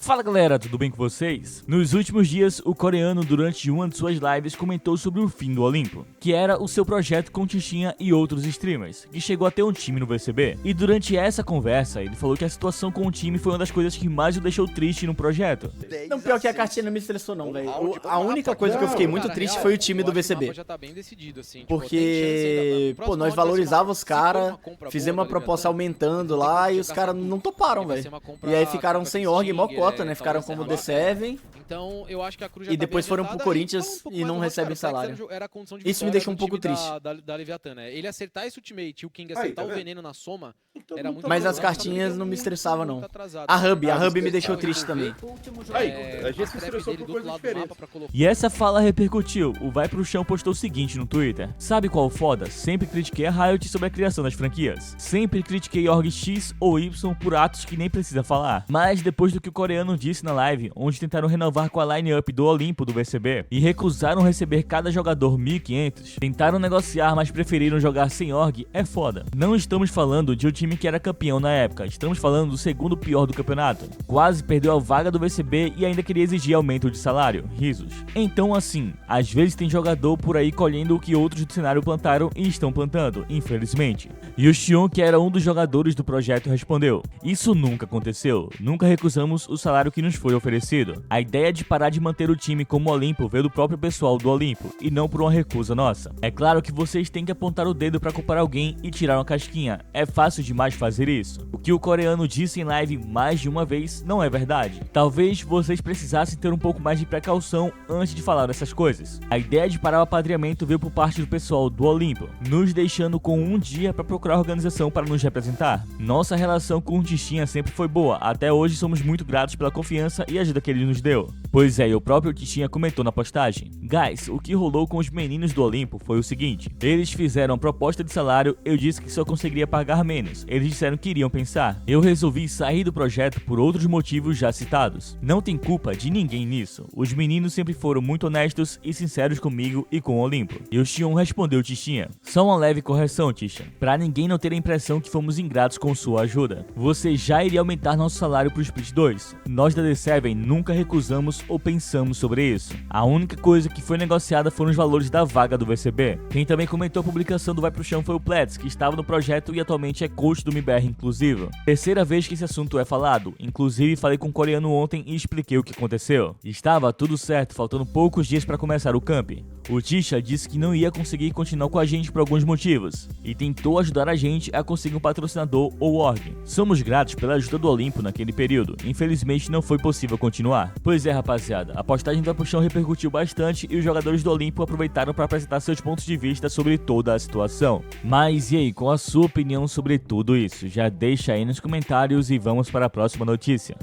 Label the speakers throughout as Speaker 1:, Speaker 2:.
Speaker 1: Fala galera, tudo bem com vocês? Nos últimos dias, o coreano durante uma de suas lives comentou sobre o fim do Olimpo, que era o seu projeto com Tichinha e outros streamers, que chegou a ter um time no VCB. E durante essa conversa, ele falou que a situação com o time foi uma das coisas que mais o deixou triste no projeto.
Speaker 2: Não, pior que a cartinha não me estressou não, velho. A única coisa que eu fiquei muito triste foi o time do VCB. Porque, pô, nós valorizávamos os caras, fizemos uma proposta aumentando lá e os caras não toparam, velho. E aí ficaram sem org e mó cota, né? Ficaram como D7 e depois foram pro Corinthians e não recebem salário. Isso me deixou um pouco triste.
Speaker 3: Ele acertar esse ultimate e o King acertar o veneno na soma era muito.
Speaker 2: Mas as cartinhas não me estressavam não. A Hub me deixou triste também.
Speaker 4: A gente se estressou por coisa diferente.
Speaker 1: E essa fala repercutiu. O Vai Pro Chão postou o seguinte no Twitter: sabe qual foda? Sempre critiquei a Riot sobre a criação das franquias. Sempre critiquei org X ou Y por atos que nem precisa falar. Mas depois do que o coreano disse na live, onde tentaram renovar com a line-up do Olimpo do VCB e recusaram receber cada jogador 1.500, tentaram negociar, mas preferiram jogar sem org, é foda. Não estamos falando de um time que era campeão na época, estamos falando do segundo pior do campeonato. Quase perdeu a vaga do VCB e ainda queria exigir aumento de salário. Risos. Então assim, às vezes tem jogador por aí colhendo o que outros do cenário plantaram e estão plantando, infelizmente. E o Xion, que era um dos jogadores do projeto, respondeu: isso nunca aconteceu, nunca recusamos o salário que nos foi oferecido. A ideia de parar de manter o time como Olimpo veio do próprio pessoal do Olimpo e não por uma recusa nossa. É claro que vocês têm que apontar o dedo pra culpar alguém e tirar uma casquinha, é fácil demais fazer isso. O que o coreano disse em live mais de uma vez não é verdade. Talvez vocês precisassem ter um pouco mais de precaução antes de falar dessas coisas. A ideia de parar o apadrinhamento veio por parte do pessoal do Olimpo, nos deixando com um dia pra procurar organização para nos representar. Nossa relação com o Tichinha sempre foi boa, até hoje somos muito gratos pela confiança e ajuda que ele nos deu. Pois é, e o próprio Tichinha comentou na postagem: guys, o que rolou com os meninos do Olimpo foi o seguinte: eles fizeram uma proposta de salário, eu disse que só conseguiria pagar menos, eles disseram que iriam pensar. Eu resolvi sair do projeto por outros motivos já citados. Não tem culpa de ninguém nisso, os meninos sempre foram muito honestos e sinceros comigo e com o Olimpo. E o Xion respondeu Tichinha: só uma leve correção, Tisha, pra ninguém não ter a impressão que fomos ingratos com sua ajuda. Você já iria aumentar nosso salário pro Split 2. Nós da D7 nunca recusamos ou pensamos sobre isso. A única coisa que foi negociada foram os valores da vaga do VCB. Quem também comentou a publicação do Vai Pro Chão foi o Plets, que estava no projeto e atualmente é coach do MBR inclusivo. Terceira vez que esse assunto é falado, inclusive falei com o coreano ontem e expliquei o que aconteceu. Estava tudo certo, faltando poucos dias para começar o camp. O Tisha disse que não ia conseguir continuar com a gente por alguns motivos, e tentou ajudar a gente a conseguir um patrocinador ou org. Somos gratos pela ajuda do Olimpo naquele período, infelizmente não foi possível continuar. Pois é rapaziada, a postagem do Vai Pro Chão repercutiu bastante e os jogadores do Olimpo aproveitaram para apresentar seus pontos de vista sobre toda a situação. Mas e aí, qual a sua opinião sobre tudo isso? Já deixa aí nos comentários e vamos para a próxima notícia.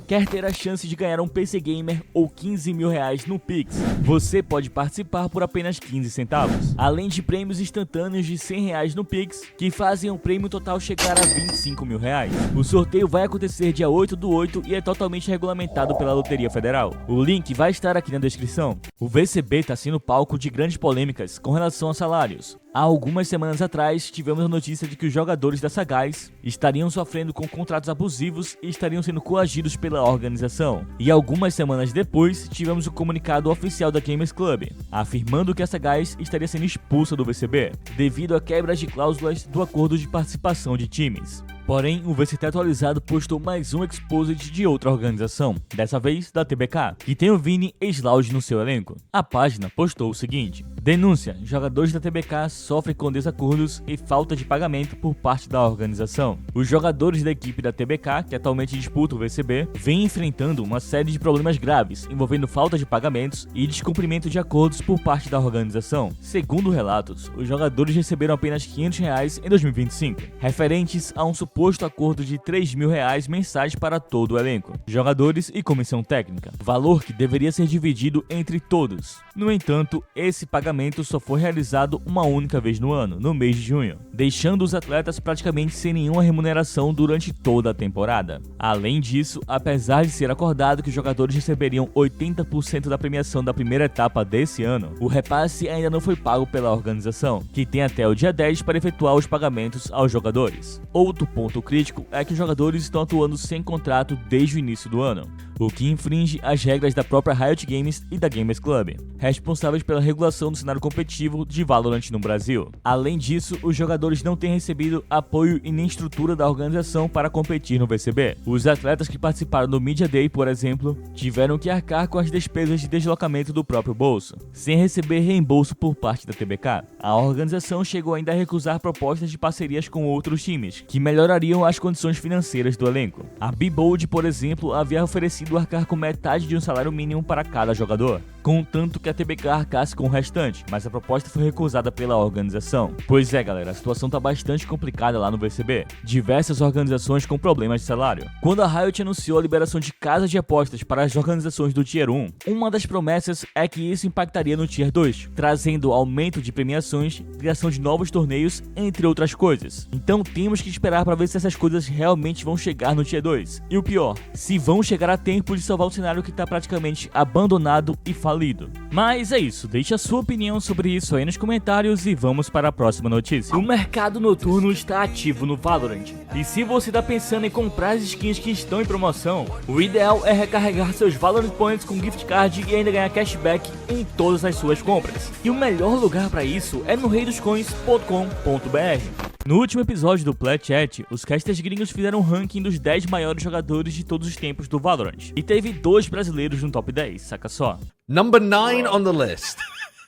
Speaker 1: Quer ter a chance de ganhar um PC Gamer ou 15 mil reais no Pix? Você pode participar por apenas 15 centavos, além de prêmios instantâneos de 100 reais no Pix, que fazem o prêmio total chegar a 25 mil reais. O sorteio vai acontecer dia 8/8 e é totalmente regulamentado pela Loteria Federal. O link vai estar aqui na descrição. O VCB está sendo palco de grandes polêmicas com relação a salários. Há algumas semanas atrás, tivemos a notícia de que os jogadores da Sagaz estariam sofrendo com contratos abusivos e estariam sendo coagidos pela organização. E algumas semanas depois, tivemos o comunicado oficial da Gamers Club, afirmando que a Sagaz estaria sendo expulsa do VCB, devido a quebras de cláusulas do acordo de participação de times. Porém, o VCT atualizado postou mais um exposed de outra organização, dessa vez da TBK, que tem o Vini Slaud no seu elenco. A página postou o seguinte: denúncia: jogadores da TBK sofrem com desacordos e falta de pagamento por parte da organização. Os jogadores da equipe da TBK, que atualmente disputa o VCB, vêm enfrentando uma série de problemas graves, envolvendo falta de pagamentos e descumprimento de acordos por parte da organização. Segundo relatos, os jogadores receberam apenas R$500 em 2025, referentes a um suposto acordo de R$3.000 mensais para todo o elenco, jogadores e comissão técnica, valor que deveria ser dividido entre todos. No entanto, esse pagamento só foi realizado uma única vez no ano, no mês de junho, deixando os atletas praticamente sem nenhuma remuneração durante toda a temporada. Além disso, apesar de ser acordado que os jogadores receberiam 80% da premiação da primeira etapa desse ano, o repasse ainda não foi pago pela organização, que tem até o dia 10 para efetuar os pagamentos aos jogadores. Outro ponto ponto crítico é que os jogadores estão atuando sem contrato desde o início do ano, o que infringe as regras da própria Riot Games e da Gamers Club, responsáveis pela regulação do cenário competitivo de Valorant no Brasil. Além disso, os jogadores não têm recebido apoio e nem estrutura da organização para competir no VCB. Os atletas que participaram do Media Day, por exemplo, tiveram que arcar com as despesas de deslocamento do próprio bolso, sem receber reembolso por parte da TBK. A organização chegou ainda a recusar propostas de parcerias com outros times, que melhorariam as condições financeiras do elenco. A B-Bold, por exemplo, havia oferecido arcar com metade de um salário mínimo para cada jogador, contanto que a TBK arcasse com o restante, mas a proposta foi recusada pela organização. Pois é, galera, a situação tá bastante complicada lá no VCB. Diversas organizações com problemas de salário. Quando a Riot anunciou a liberação de casas de apostas para as organizações do Tier 1, uma das promessas é que isso impactaria no Tier 2, trazendo aumento de premiações, criação de novos torneios, entre outras coisas. Então temos que esperar para ver se essas coisas realmente vão chegar no Tier 2. E o pior, se vão chegar a tempo de salvar um cenário que está praticamente abandonado e falido. Mas é isso, deixe a sua opinião sobre isso aí nos comentários e vamos para a próxima notícia. O mercado noturno está ativo no Valorant, e se você está pensando em comprar as skins que estão em promoção, o ideal é recarregar seus Valorant Points com gift card e ainda ganhar cashback em todas as suas compras. E o melhor lugar para isso é no reidoscoins.com.br. No último episódio do Plat Chat, os casters gringos fizeram um ranking dos 10 maiores jogadores de todos os tempos do Valorant, e teve 2 brasileiros no top 10, saca só.
Speaker 4: Number 9 on the list.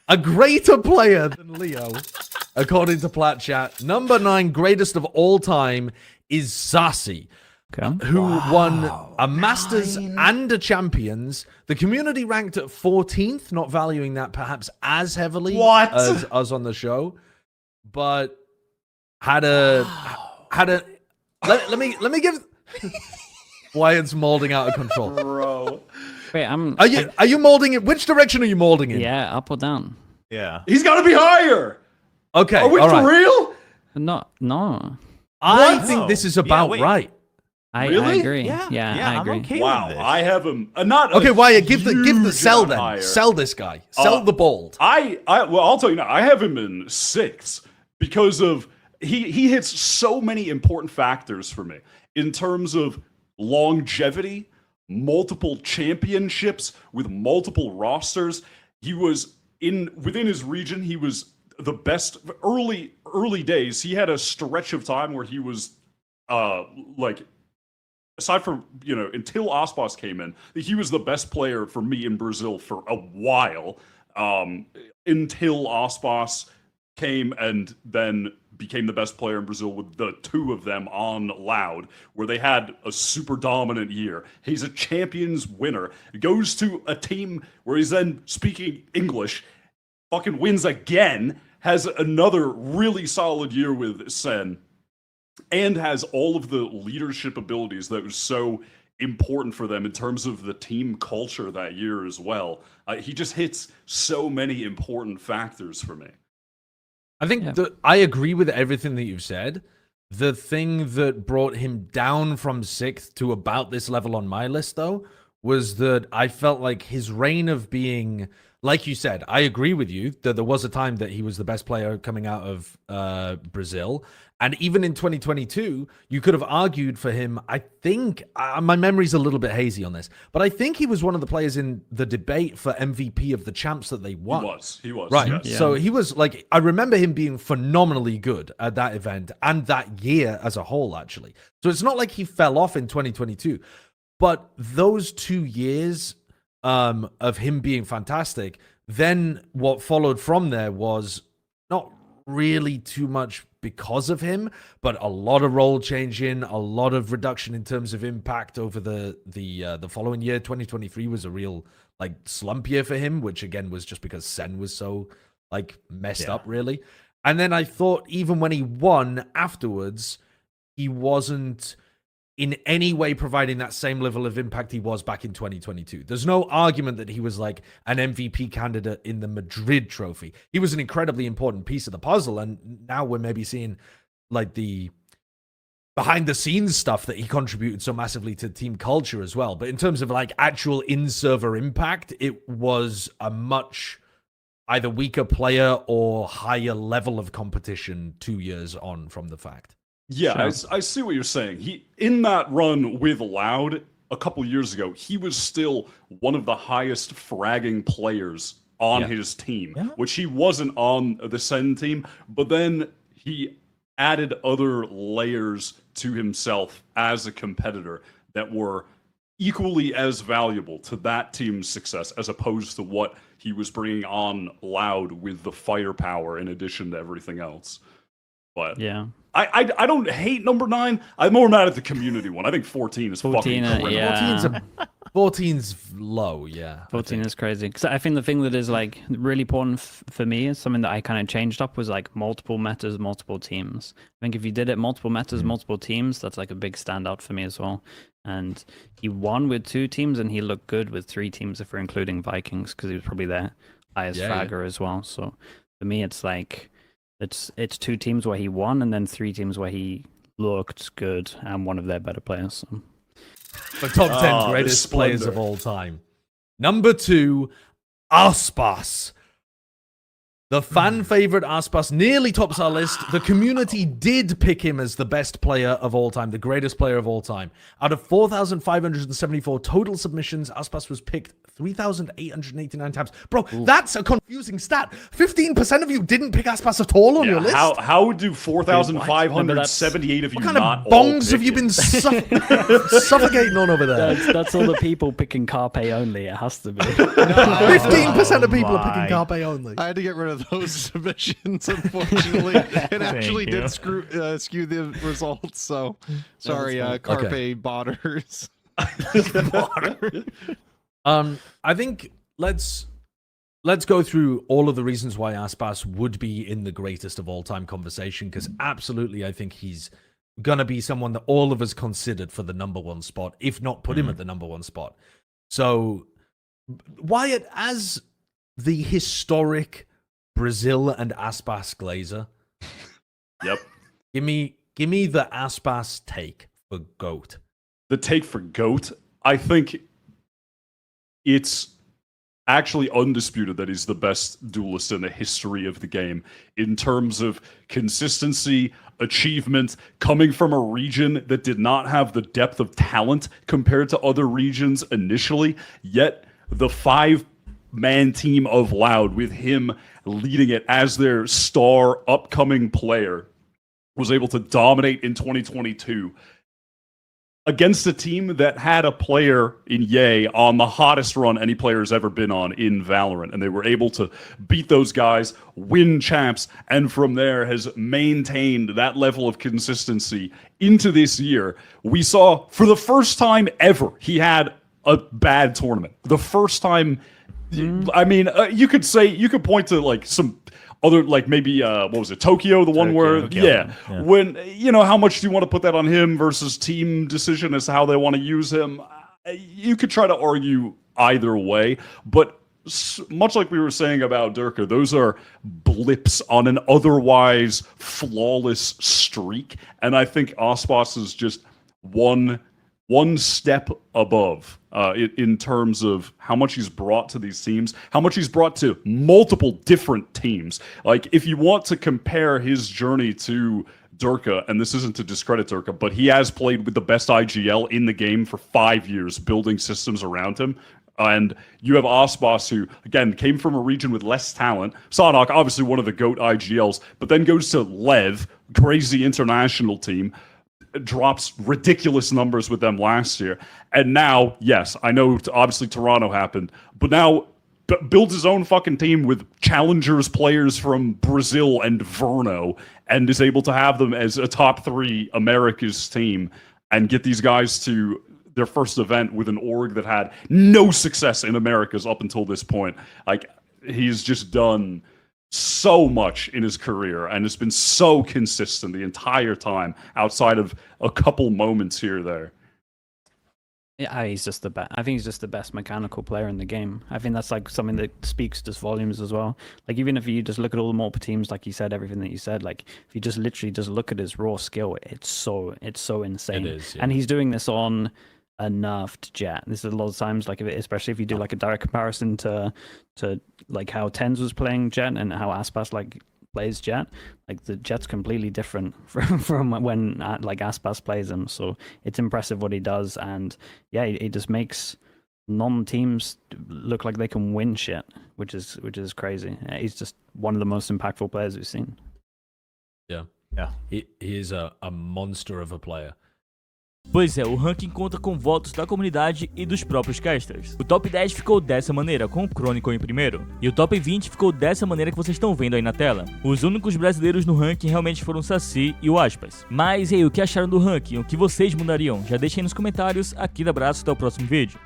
Speaker 4: A greater player than Leo, according to Plat Chat. Number 9 greatest of all time is Sassy, who won a Masters and a Champions. The community ranked at 14th, not valuing that perhaps as heavily as us on the show, but had a let me give Wyatt's molding out of control.
Speaker 5: Bro.
Speaker 6: Wait,
Speaker 4: Are you molding it? Which direction are you molding in?
Speaker 6: yeah, up or down?
Speaker 5: Yeah. He's got to be higher.
Speaker 4: Okay.
Speaker 5: Are we
Speaker 4: all
Speaker 5: for
Speaker 4: right.
Speaker 5: real?
Speaker 6: No.
Speaker 4: I think this is about
Speaker 1: wait.
Speaker 4: right.
Speaker 6: I
Speaker 5: Really?
Speaker 6: agree. Yeah, I agree.
Speaker 1: okay
Speaker 5: Wow,
Speaker 1: with this.
Speaker 5: I have him. Not
Speaker 4: Okay,
Speaker 5: a
Speaker 4: Wyatt, give the
Speaker 5: huge
Speaker 4: sell
Speaker 5: amount
Speaker 4: then.
Speaker 5: higher.
Speaker 4: Sell this guy. Sell the bold.
Speaker 5: Well, I'll tell you now. I have him in 6th because of he hits so many important factors for me in terms of longevity, multiple championships with multiple rosters. He was within his region. He was the best early days. He had a stretch of time where he was like, aside from, until Aspas came in, he was the best player for me in Brazil for a while, until Aspas came and then became the best player in Brazil with the 2 of them on Loud, where they had a super dominant year. He's a Champions winner. Goes to a team where he's then speaking English, fucking wins again, has another really solid year with Sen, and has all of the leadership abilities that was so important for them in terms of the team culture that year as well. He just hits so many important factors for me.
Speaker 4: I think that I agree with everything that you've said. The thing that brought him down from 6th to about this level on my list, though, was that I felt like his reign of being, like you said, I agree with you that there was a time that he was the best player coming out of Brazil. And even in 2022, you could have argued for him. I think, my memory's a little bit hazy on this, but I think he was one of the players in the debate for MVP of the champs that they won.
Speaker 5: He was.
Speaker 4: Right.
Speaker 5: Yes.
Speaker 6: Yeah.
Speaker 4: So he was like, I remember him being phenomenally good at that event and that year as a whole, actually. So it's not like he fell off in 2022, but those 2 years of him being fantastic, then what followed from there was not really too much because of him, but a lot of role changing, a lot of reduction in terms of impact over the following year. 2023 was a real like slump year for him, which again was just because Sen was so like messed up, really. And then I thought even when he won afterwards, he wasn't in any way providing that same level of impact he was back in 2022. There's no argument that he was like an MVP candidate in the Madrid trophy. He was an incredibly important piece of the puzzle, and now we're maybe seeing like the behind the scenes stuff that he contributed so massively to team culture as well. But in terms of like actual in-server impact, it was a much either weaker player or higher level of competition 2 years on from the fact.
Speaker 5: Yeah, I see what you're saying. He in that run with Loud a couple years ago, he was still one of the highest fragging players on his team, which he wasn't on the Sen team. But then he added other layers to himself as a competitor that were equally as valuable to that team's success as opposed to what he was bringing on Loud with the firepower in addition to everything else. But
Speaker 6: yeah,
Speaker 5: I don't hate number 9. I'm more mad at the community one. I think 14 is
Speaker 6: 14,
Speaker 5: fucking incredible.
Speaker 6: yeah.
Speaker 4: 14's low, yeah.
Speaker 6: 14 is crazy. Because I think the thing that is like really important for me is something that I kind of changed up was like multiple metas, multiple teams. I think if you did it multiple metas, multiple teams, that's like a big standout for me as well. And he won with 2 teams and he looked good with 3 teams if we're including Vikings because he was probably their highest fragger as well. So for me, it's like it's 2 teams where he won and then 3 teams where he looked good and one of their better players. So.
Speaker 4: The top 10 greatest players of all time. Number 2, Aspas. The fan favorite Aspas nearly tops our list. The community did pick him as the best player of all time, the greatest player of all time. Out of 4,574 total submissions, Aspas was picked 3,889 times. Bro, that's a confusing stat. 15% of you didn't pick Aspas at all on your list.
Speaker 5: How do 4,578 of you
Speaker 4: what kind
Speaker 5: not
Speaker 4: of bongs have you been suffocating on over there?
Speaker 6: That's all the people picking Carpe only. It has to be.
Speaker 4: 15% of people are picking Carpe only.
Speaker 7: I had to get rid of those submissions, unfortunately. It actually did skew the results, so sorry, Carpe botters.
Speaker 4: I think let's go through all of the reasons why Aspas would be in the greatest of all time conversation, because absolutely I think he's gonna be someone that all of us considered for the number 1 spot, if not put him at the number 1 spot. So Wyatt, as the historic Brazil and Aspas Glazer,
Speaker 5: yep,
Speaker 4: give me the Aspas take for GOAT.
Speaker 5: The take for GOAT, I think it's actually undisputed that he's the best duelist in the history of the game in terms of consistency, achievement, coming from a region that did not have the depth of talent compared to other regions initially, yet the 5-man team of Loud, with him leading it as their star upcoming player, was able to dominate in 2022 against a team that had a player in Ye on the hottest run any player's ever been on in Valorant. And they were able to beat those guys, win champs, and from there has maintained that level of consistency into this year. We saw, for the first time ever, he had a bad tournament. The first time, I mean, you could point to like some other, like maybe what was it, Tokyo, the one where when how much do you want to put that on him versus team decision as to how they want to use him? You could try to argue either way, but much like we were saying about Durka, those are blips on an otherwise flawless streak, and I think Aspas is just one step above in terms of how much he's brought to these teams, how much he's brought to multiple different teams. Like, if you want to compare his journey to Durka, and this isn't to discredit Durka, but he has played with the best IGL in the game for 5 years, building systems around him. And you have Aspas, who, again, came from a region with less talent. Sanhok, obviously one of the GOAT IGLs, but then goes to Lev, crazy international team, drops ridiculous numbers with them last year. And now, yes, I know obviously Toronto happened, but now builds his own fucking team with challengers players from Brazil and Verno, and is able to have them as a top 3 America's team and get these guys to their first event with an org that had no success in Americas up until this point. Like, he's just done so much in his career and has been so consistent the entire time outside of a couple moments here or there.
Speaker 6: Yeah, he's just the best. I think he's just the best mechanical player in the game. I think that's like something that speaks to volumes as well. Like, even if you just look at all the multiple teams, like you said, everything that you said, like if you just literally just look at his raw skill, it's so insane.
Speaker 4: It is, yeah.
Speaker 6: And he's doing this on a nerfed Jett. This is a lot of times, like, especially if you do like a direct comparison to like how Tens was playing Jett and how Aspas like plays Jet. Like the Jet's completely different from when like Aspas plays him. So it's impressive what he does, and yeah, he just makes non-teams look like they can win shit, which is crazy. He's just one of the most impactful players we've seen.
Speaker 4: Yeah. He is a monster of a player.
Speaker 1: Pois é, o ranking conta com votos da comunidade e dos próprios casters. O top 10 ficou dessa maneira, com o Chronicle em primeiro, e o top 20 ficou dessa maneira que vocês estão vendo aí na tela. Os únicos brasileiros no ranking realmente foram o Saci e o Aspas. Mas e aí, o que acharam do ranking? O que vocês mudariam? Já deixem aí nos comentários. Aquele abraço, até o próximo vídeo.